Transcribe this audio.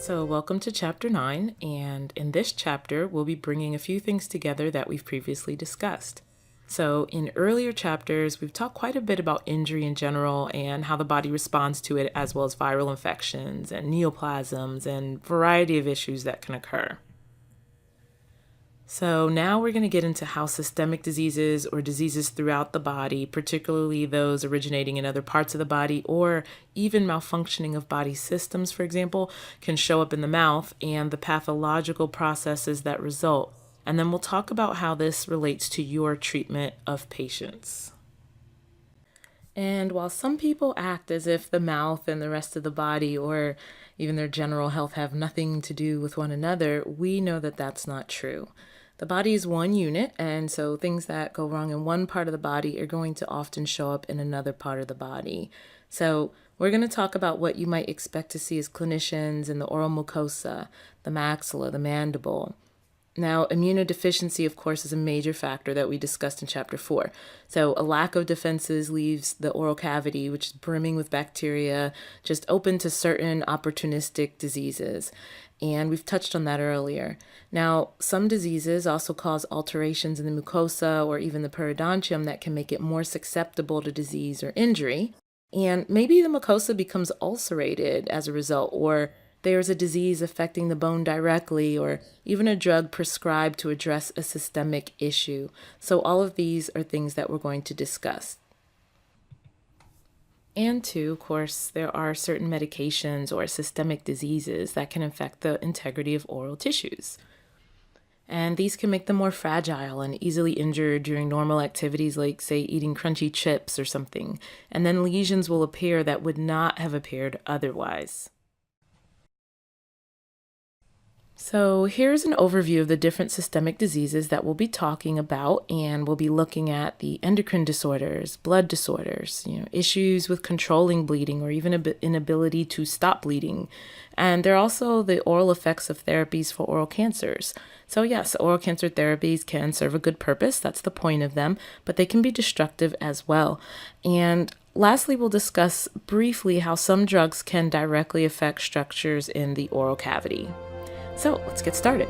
So, welcome to Chapter 9, and in this chapter, we'll be bringing a few things together that we've previously discussed. So, in earlier chapters, we've talked quite a bit about injury in general and how the body responds to it, as well as viral infections and neoplasms and variety of issues that can occur. So now we're going to get into how systemic diseases or diseases throughout the body, particularly those originating in other parts of the body or even malfunctioning of body systems, for example, can show up in the mouth and the pathological processes that result. And then we'll talk about how this relates to your treatment of patients. And while some people act as if the mouth and the rest of the body or even their general health have nothing to do with one another, we know that that's not true. The body is one unit, and so things that go wrong in one part of the body are going to often show up in another part of the body. So we're going to talk about what you might expect to see as clinicians in the oral mucosa, the maxilla, the mandible. Now, immunodeficiency, of course, is a major factor that we discussed in Chapter 4. So a lack of defenses leaves the oral cavity, which is brimming with bacteria, just open to certain opportunistic diseases. And we've touched on that earlier. Now, some diseases also cause alterations in the mucosa or even the periodontium that can make it more susceptible to disease or injury. And maybe the mucosa becomes ulcerated as a result, or there's a disease affecting the bone directly, or even a drug prescribed to address a systemic issue. So all of these are things that we're going to discuss. And two, of course, there are certain medications or systemic diseases that can affect the integrity of oral tissues. And these can make them more fragile and easily injured during normal activities like, say, eating crunchy chips or something. And then lesions will appear that would not have appeared otherwise. So here's an overview of the different systemic diseases that we'll be talking about, and we'll be looking at the endocrine disorders, blood disorders, issues with controlling bleeding or even inability to stop bleeding. And there are also the oral effects of therapies for oral cancers. So yes, oral cancer therapies can serve a good purpose. That's the point of them, but they can be destructive as well. And lastly, we'll discuss briefly how some drugs can directly affect structures in the oral cavity. So let's get started.